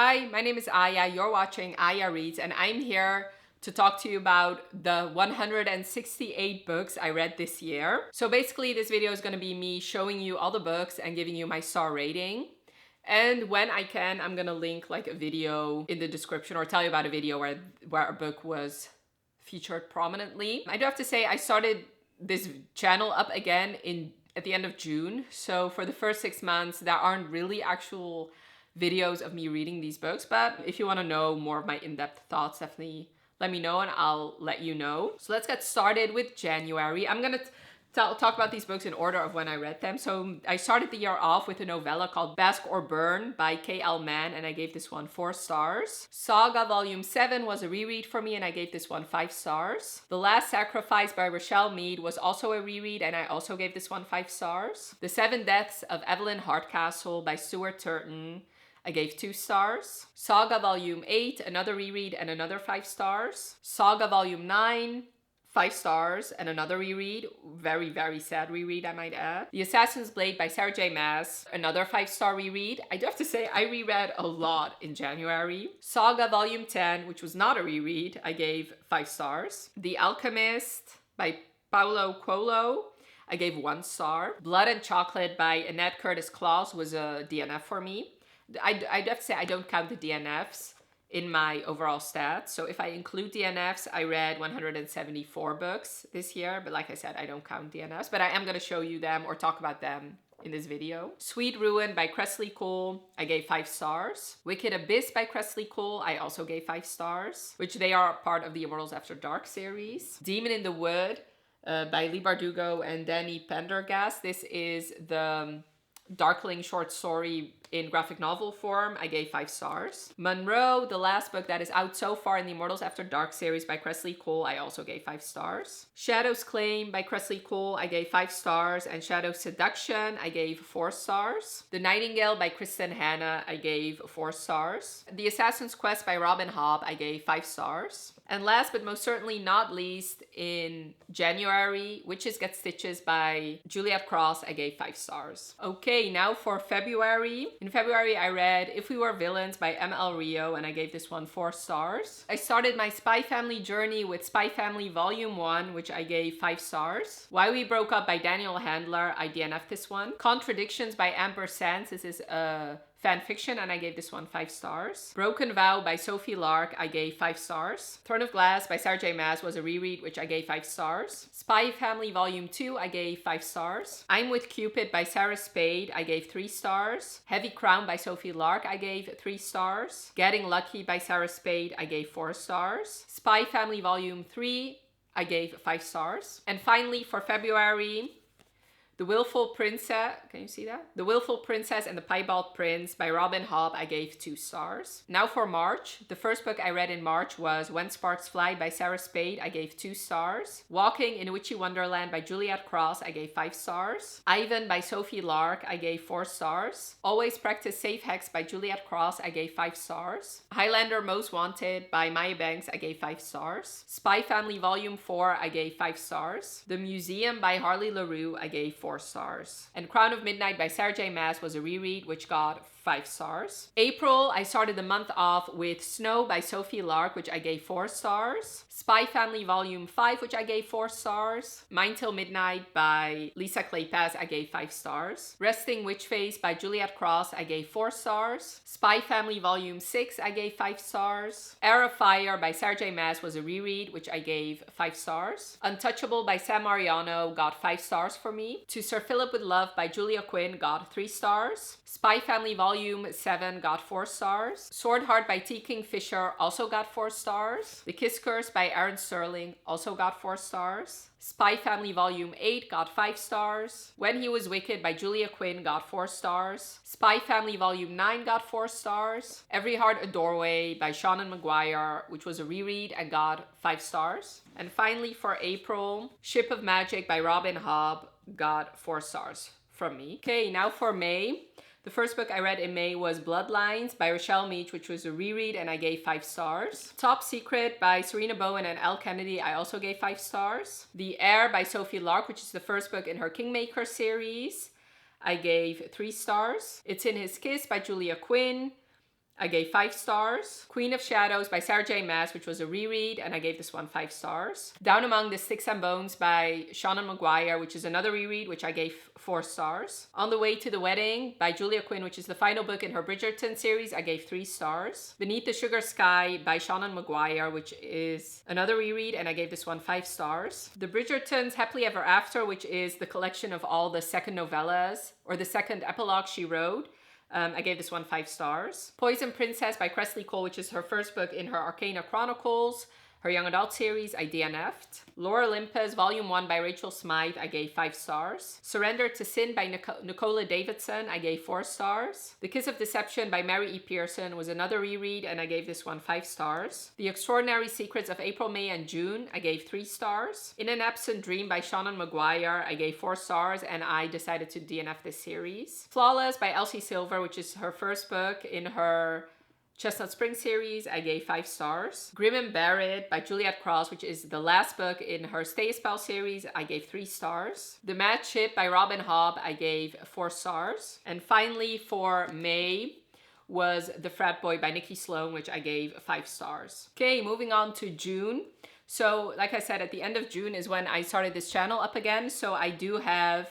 Hi, my name is Aya. You're watching Aya Reads, and I'm here to talk to you about the 168 books I read this year. So basically, this video is going to be me showing you all the books and giving you my star rating. And when I can, I'm going to link like a video in the description or tell you about a video where a book was featured prominently. I do have to say I started this channel up again at the end of June. So for the first 6 months, there aren't really actual videos of me reading these books, but if you want to know more of my in-depth thoughts, definitely let me know and I'll let you know. So let's get started with January. I'm gonna talk about these books in order of when I read them. So I started the year off with a novella called Bask or Burn by K.L. Mann, and I gave this one 4 stars. Saga Volume 7 was a reread for me, and I gave this one 5 stars. The Last Sacrifice by Rochelle Mead was also a reread, and I also gave this one 5 stars. The Seven Deaths of Evelyn Hardcastle by Stuart Turton, I gave 2 stars. Saga Volume 8, another reread and another 5 stars. Saga Volume 9, 5 stars and another reread. Very, very sad reread, I might add. The Assassin's Blade by Sarah J. Maas, another 5-star reread. I do have to say, I reread a lot in January. Saga Volume 10, which was not a reread, I gave 5 stars. The Alchemist by Paulo Coelho, I gave 1 star. Blood and Chocolate by Annette Curtis Claus was a DNF for me. I'd have to say I don't count the DNFs in my overall stats. So if I include DNFs, I read 174 books this year. But like I said, I don't count DNFs. But I am going to show you them or talk about them in this video. Sweet Ruin by Cressley Cole, I gave 5 stars. Wicked Abyss by Cressley Cole, I also gave 5 stars, which they are part of the Immortals After Dark series. Demon in the Wood by Lee Bardugo and Danny Pendergast. This is the Darkling short story in graphic novel form. I gave 5 stars. Monroe, the last book that is out so far in the Immortals After Dark series by Cressley Cole, I also gave 5 stars. Shadow's Claim by Cressley Cole, I gave 5 stars. And Shadow's Seduction, I gave 4 stars. The Nightingale by Kristen Hanna, I gave 4 stars. The Assassin's Quest by Robin Hobb, I gave 5 stars. And last but most certainly not least, in January, Witches Get Stitches by Juliet Cross, I gave 5 stars. Okay, now for February. In February, I read If We Were Villains by M.L. Rio, and I gave this one 4 stars. I started my Spy Family journey with Spy Family Volume 1, which I gave 5 stars. Why We Broke Up by Daniel Handler, I DNF'd this one. Contradictions by Amber Sands, this is a fan fiction, and I gave this one 5 stars. Broken Vow by Sophie Lark, I gave 5 stars. Throne of Glass by Sarah J. Maas was a reread, which I gave 5 stars. Spy Family Volume 2, I gave 5 stars. I'm with Cupid by Sarah Spade, I gave 3 stars. Heavy Crown by Sophie Lark, I gave 3 stars. Getting Lucky by Sarah Spade, I gave 4 stars. Spy Family Volume 3, I gave 5 stars. And finally, for February, The Willful Princess, can you see that? The Willful Princess and the Piebald Prince by Robin Hobb, I gave 2 stars. Now for March, the first book I read in March was When Sparks Fly by Sarah Spade, I gave 2 stars. Walking in Witchy Wonderland by Juliet Cross, I gave 5 stars. Ivan by Sophie Lark, I gave 4 stars. Always Practice Safe Hex by Juliet Cross, I gave 5 stars. Highlander Most Wanted by Maya Banks, I gave 5 stars. Spy Family Volume 4, I gave 5 stars. The Museum by Harley LaRue, I gave 4 stars. And Crown of Midnight by Sarah J. Maas was a reread, which got 5 stars. April, I started the month off with Snow by Sophie Lark, which I gave 4 stars. Spy Family Volume 5, which I gave 4 stars. Mine Till Midnight by Lisa Kleypas, I gave 5 stars. Resting Witch Face by Juliet Cross, I gave 4 stars. Spy Family Volume 6, I gave 5 stars. Air of Fire by Sarah J. Maas was a reread, which I gave 5 stars. Untouchable by Sam Mariano got 5 stars for me. To Sir Philip with Love by Julia Quinn got 3 stars. Spy Family Volume 7 got 4 stars. Sword Heart by T. Kingfisher also got 4 stars. The Kiss Curse by Aaron Sterling also got 4 stars. Spy Family Volume 8 got 5 stars. When He Was Wicked by Julia Quinn got 4 stars. Spy Family Volume 9 got 4 stars. Every Heart a Doorway by Seanan Maguire, which was a reread, and got 5 stars. And finally for April, Ship of Magic by Robin Hobb got 4 stars from me. Okay, now for May. The first book I read in May was Bloodlines by Rochelle Mead, which was a reread, and I gave 5 stars. Top Secret by Serena Bowen and Elle Kennedy, I also gave 5 stars. The Heir by Sophie Lark, which is the first book in her Kingmaker series, I gave 3 stars. It's in His Kiss by Julia Quinn, I gave 5 stars. Queen of Shadows by Sarah J. Maas, which was a reread, and I gave this one 5 stars. Down Among the Sticks and Bones by Seanan McGuire, which is another reread, which I gave 4 stars. On the Way to the Wedding by Julia Quinn, which is the final book in her Bridgerton series, I gave 3 stars. Beneath the Sugar Sky by Seanan McGuire, which is another reread, and I gave this one 5 stars. The Bridgertons Happily Ever After, which is the collection of all the second novellas, or the second epilogue she wrote, I gave this one 5 stars. Poison Princess by Cressley Cole, which is her first book in her Arcana Chronicles, her young adult series, I DNF'd. Lore Olympus, Volume 1 by Rachel Smythe, I gave 5 stars. Surrender to Sin by Nicola Davidson, I gave 4 stars. The Kiss of Deception by Mary E. Pearson was another reread, and I gave this one 5 stars. The Extraordinary Secrets of April, May, and June, I gave 3 stars. In an Absent Dream by Seanan McGuire, I gave 4 stars, and I decided to DNF this series. Flawless by Elsie Silver, which is her first book in her Chestnut Spring series, I gave 5 stars. Grim and Barrett by Juliet Cross, which is the last book in her Stay a Spell series, I gave 3 stars. The Mad Ship by Robin Hobb, I gave 4 stars. And finally for May was The Frat Boy by Nikki Sloan, which I gave 5 stars. Okay, moving on to June. So like I said, at the end of June is when I started this channel up again. So I do have,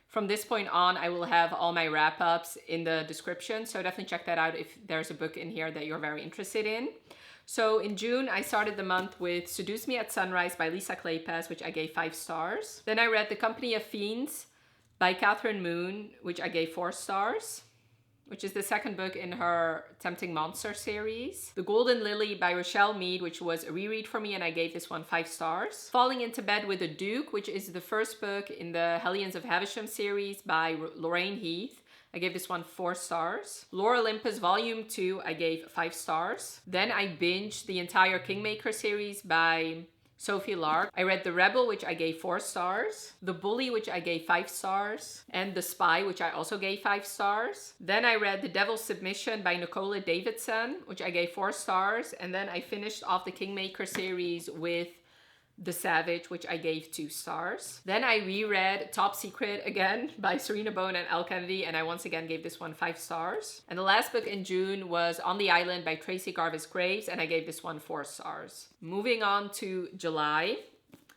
from this point on, I will have all my wrap-ups in the description, so definitely check that out if there's a book in here that you're very interested in. So in June, I started the month with Seduce Me at Sunrise by Lisa Kleypas, which I gave 5 stars. Then I read The Company of Fiends by Catherine Moon, which I gave 4 stars, which is the second book in her Tempting Monster series. The Golden Lily by Rochelle Mead, which was a reread for me, and I gave this one 5 stars. Falling into Bed with a Duke, which is the first book in the Hellions of Havisham series by Lorraine Heath. I gave this one 4 stars. Lore Olympus Volume 2, I gave 5 stars. Then I binged the entire Kingmaker series by Sophie Lark. I read The Rebel, which I gave 4 stars. The Bully, which I gave 5 stars. And The Spy, which I also gave 5 stars. Then I read The Devil's Submission by Nicola Davidson, which I gave 4 stars. And then I finished off the Kingmaker series with The Savage, which I gave 2 stars. Then I reread Top Secret again by Serena Bone and Elle Kennedy, and I once again gave this one 5 stars. And the last book in June was On the Island by Tracy Garvis Graves, and I gave this one 4 stars. Moving on to July.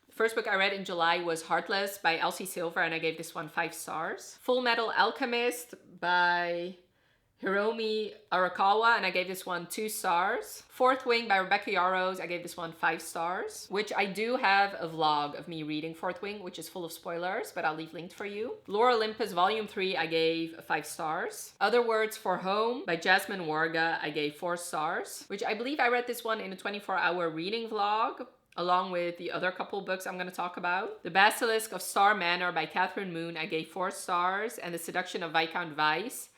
The first book I read in July was Heartless by Elsie Silver, and I gave this one 5 stars. Full Metal Alchemist by Hiromi Arakawa, and I gave this one 2 stars. Fourth Wing by Rebecca Yarros, I gave this one 5 stars, which I do have a vlog of me reading Fourth Wing, which is full of spoilers, but I'll leave linked for you. Lore Olympus Volume 3, I gave 5 stars. Other Words for Home by Jasmine Warga, I gave 4 stars, which I believe I read this one in a 24-hour reading vlog, along with the other couple books I'm going to talk about. The Basilisk of Star Manor by Catherine Moon, I gave 4 stars, and The Seduction of Viscount Weiss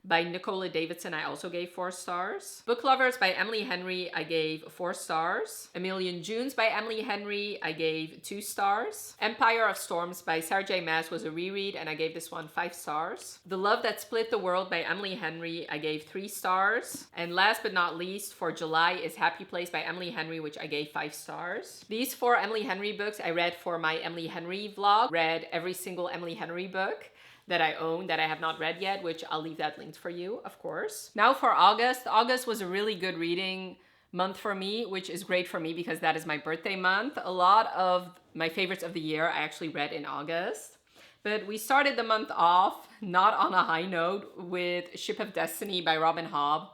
by Nicola Davidson, I also gave 4 stars. Book Lovers by Emily Henry, I gave 4 stars. A Million Junes by Emily Henry, I gave 2 stars. Empire of Storms by Sarah J. Maas was a reread, and I gave this one 5 stars. The Love That Split the World by Emily Henry, I gave 3 stars. And last but not least, for July is Happy Place by Emily Henry, which I gave 5 stars. These 4 Emily Henry books I read for my Emily Henry vlog. Read every single Emily Henry book that I own that I have not read yet, which I'll leave that linked for you, of course. Now for August. August was a really good reading month for me, which is great for me because that is my birthday month. A lot of my favorites of the year I actually read in August. But we started the month off not on a high note with Ship of Destiny by Robin Hobb.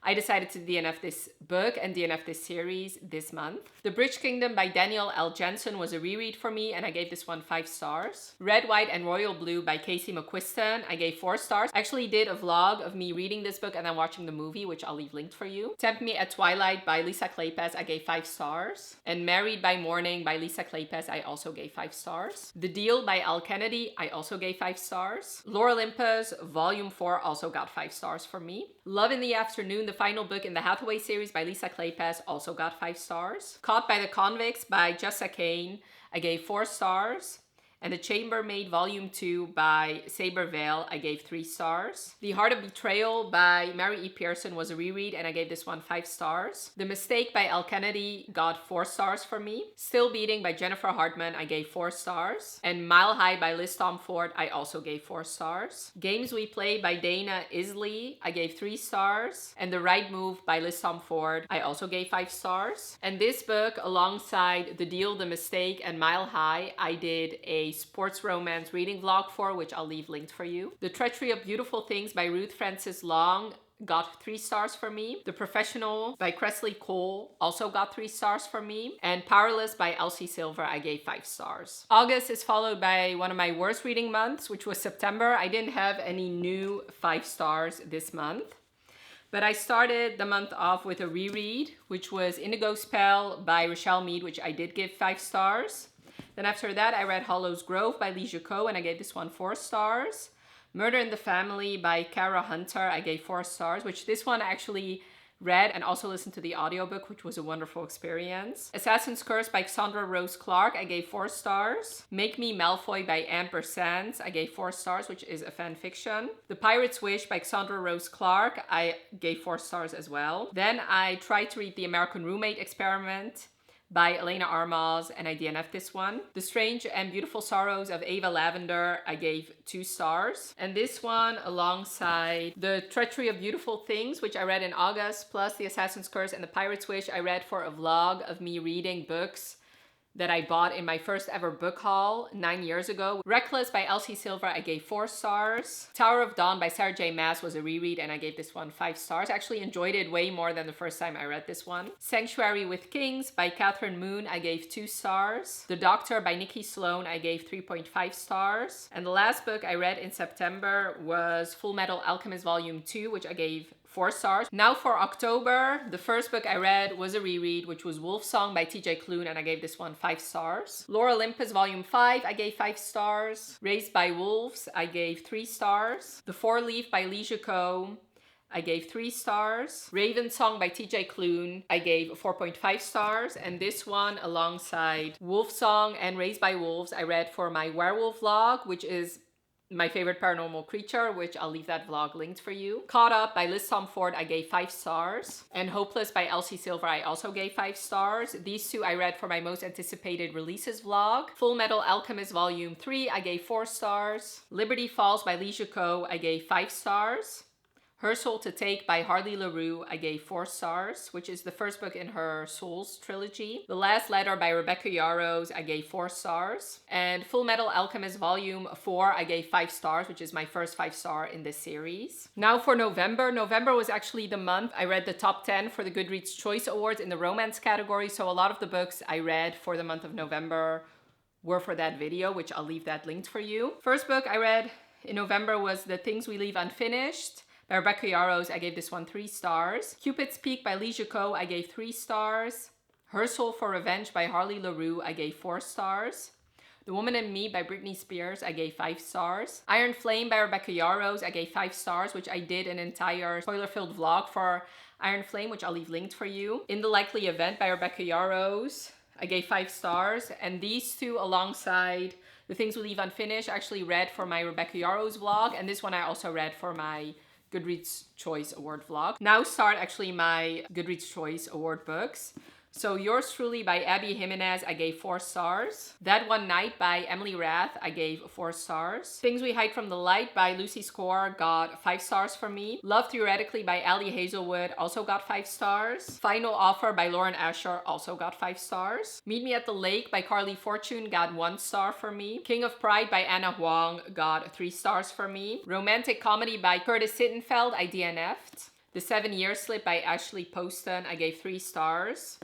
I decided to DNF this book and DNF this series this month. The Bridge Kingdom by Daniel L. Jensen was a reread for me, and I gave this one 5 stars. Red, White, and Royal Blue by Casey McQuiston, I gave 4 stars. I actually did a vlog of me reading this book and then watching the movie, which I'll leave linked for you. Tempt Me at Twilight by Lisa Kleypas, I gave 5 stars. And Married by Morning by Lisa Kleypas, I also gave 5 stars. The Deal by Elle Kennedy, I also gave 5 stars. Lore Olympus Volume 4 also got 5 stars from me. Love in the Afternoon, the final book in the Hathaway series by Lisa Kleypas, also got 5 stars. Caught by the Convicts by Jessa Kane, I gave 4 stars. And The Chambermaid Volume 2 by Saber Vale, I gave 3 stars. The Heart of Betrayal by Mary E. Pearson was a reread, and I gave this one 5 stars. The Mistake by Elle Kennedy got 4 stars for me. Still Beating by Jennifer Hartman, I gave 4 stars. And Mile High by Liz Tomford, I also gave 4 stars. Games We Play by Dana Isley, I gave 3 stars. And The Right Move by Liz Tomford, I also gave 5 stars. And this book, alongside The Deal, The Mistake, and Mile High, I did a sports romance reading vlog for, which I'll leave linked for you. The Treachery of Beautiful Things by Ruth Francis Long got 3 stars for me. The Professional by Cressley Cole also got 3 stars for me. And Powerless by Elsie Silver, I gave 5 stars. August is followed by one of my worst reading months, which was September. I didn't have any new 5 stars this month. But I started the month off with a reread, which was Indigo Spell by Rochelle Mead, which I did give 5 stars. Then after that, I read Hollow's Grove by Lee Jucot, and I gave this one 4 stars. Murder in the Family by Kara Hunter, I gave 4 stars, which this one I actually read and also listened to the audiobook, which was a wonderful experience. Assassin's Curse by Cassandra Rose Clark, I gave 4 stars. Make Me Malfoy by Amber Sands, I gave 4 stars, which is a fan fiction. The Pirate's Wish by Cassandra Rose Clark, I gave 4 stars as well. Then I tried to read The American Roommate Experiment by Elena Armaz, and I DNF'd this one. The Strange and Beautiful Sorrows of Ava Lavender, I gave 2 stars. And this one, alongside The Treachery of Beautiful Things, which I read in August, plus The Assassin's Curse and The Pirate's Wish, I read for a vlog of me reading books that I bought in my first ever book haul 9 years ago. Reckless by Elsie Silver, I gave 4 stars. Tower of Dawn by Sarah J. Maas was a reread, and I gave this one 5 stars. I actually enjoyed it way more than the first time I read this one. Sanctuary with Kings by Catherine Moon, I gave 2 stars. The Doctor by Nikki Sloan, I gave 3.5 stars. And the last book I read in September was Full Metal Alchemist Volume 2, which I gave 4 stars. Now for October, the first book I read was a reread, which was Wolf Song by TJ Klune, and I gave this one 5 stars. Lore Olympus Volume 5, I gave 5 stars. Raised by Wolves, I gave 3 stars. The Four Leaf by Lee Jucot, I gave 3 stars. Raven Song by TJ Klune, I gave 4.5 stars. And this one, alongside Wolf Song and Raised by Wolves, I read for my werewolf vlog, which is my favorite paranormal creature, which I'll leave that vlog linked for you. Caught Up by Liz Tomford, I gave 5 stars. And Hopeless by Elsie Silver, I also gave 5 stars. These two I read for my most anticipated releases vlog. Full Metal Alchemist Volume 3, I gave 4 stars. Liberty Falls by Lee Jucot, I gave 5 stars. Her Soul to Take by Harley LaRue, I gave 4 stars, which is the first book in her Souls trilogy. The Last Letter by Rebecca Yarros, I gave 4 stars. And Full Metal Alchemist Volume 4, I gave 5 stars, which is my first 5-star in this series. Now for November. November was actually the month I read the top 10 for the Goodreads Choice Awards in the romance category, so a lot of the books I read for the month of November were for that video, which I'll leave that linked for you. First book I read in November was The Things We Leave Unfinished by Rebecca Yarros, I gave this one 3 stars. Cupid's Peak by Lee Jucot, I gave 3 stars. Her Soul for Revenge by Harley LaRue, I gave 4 stars. The Woman in Me by Britney Spears, I gave 5 stars. Iron Flame by Rebecca Yarros, I gave 5 stars, which I did an entire spoiler-filled vlog for Iron Flame, which I'll leave linked for you. In the Likely Event by Rebecca Yarros, I gave 5 stars. And these two, alongside The Things We Leave Unfinished, I actually read for my Rebecca Yarros vlog, and this one I also read for my Goodreads Choice Award vlog. Now start actually my Goodreads Choice Award books. So Yours Truly by Abby Jimenez, I gave 4 stars. That One Night by Emily Rath, I gave 4 stars. Things We Hide from the Light by Lucy Score got 5 stars for me. Love Theoretically by Ali Hazelwood also got 5 stars. Final Offer by Lauren Asher also got 5 stars. Meet Me at the Lake by Carly Fortune got 1 star for me. King of Pride by Anna Huang got 3 stars for me. Romantic Comedy by Curtis Sittenfeld, I DNF'd. The 7 Year Slip by Ashley Poston, I gave 3 stars.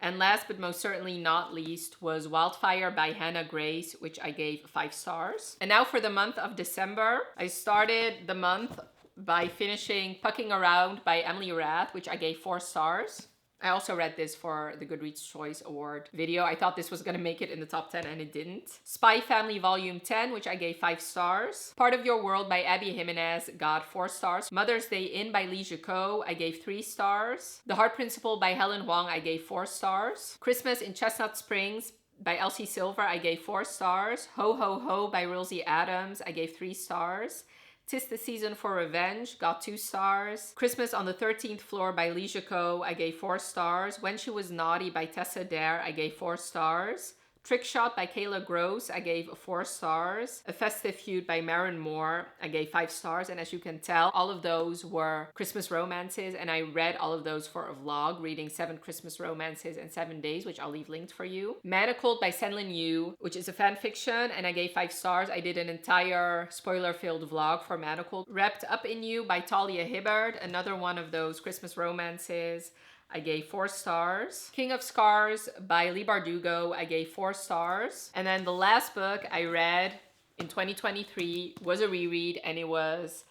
And last but most certainly not least was Wildfire by Hannah Grace, which I gave 5 stars. And now for the month of December, I started the month by finishing Pucking Around by Emily Rath, which I gave 4 stars. I also read this for the Goodreads Choice Award video. I thought this was gonna make it in the top 10 and it didn't. Spy Family Volume 10, which I gave 5 stars. Part of Your World by Abby Jimenez got 4 stars. Mother's Day In by Lee Jucot, I gave 3 stars. The Heart Principle by Helen Huang, I gave 4 stars. Christmas in Chestnut Springs by Elsie Silver, I gave 4 stars. Ho Ho Ho by Rosie Adams, I gave 3 stars. 'Tis the Season for Revenge, got 2 stars. Christmas on the 13th Floor by Leisha Ko, I gave 4 stars. When She Was Naughty by Tessa Dare, I gave 4 stars. Trick Shot by Kayla Gross, I gave 4 stars. A Festive Feud by Maren Moore, I gave 5 stars. And as you can tell, all of those were Christmas romances, and I read all of those for a vlog, reading 7 Christmas romances in 7 days, which I'll leave linked for you. Manacled by Senlin Yu, which is a fan fiction, and I gave 5 stars. I did an entire spoiler-filled vlog for Manacled. Wrapped Up in You by Talia Hibbert, another one of those Christmas romances. I gave 4 stars. King of Scars by Leigh Bardugo, I gave 4 stars. And then the last book I read in 2023 was a reread, and it was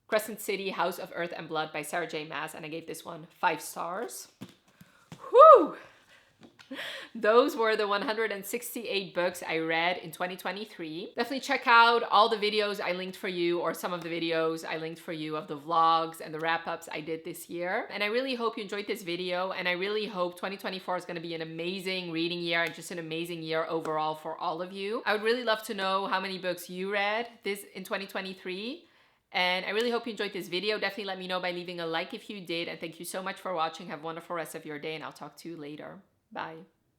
Crescent City, House of Earth and Blood by Sarah J. Maas, and I gave this one 5 stars. Whew! Those were the 168 books I read in 2023. Definitely check out all the videos I linked for you, or some of the videos I linked for you of the vlogs and the wrap-ups I did this year. And I really hope you enjoyed this video, and I really hope 2024 is going to be an amazing reading year and just an amazing year overall for all of you. I would really love to know how many books you read this in 2023. And I really hope you enjoyed this video. Definitely let me know by leaving a like if you did. And thank you so much for watching. Have a wonderful rest of your day, and I'll talk to you later. Bye.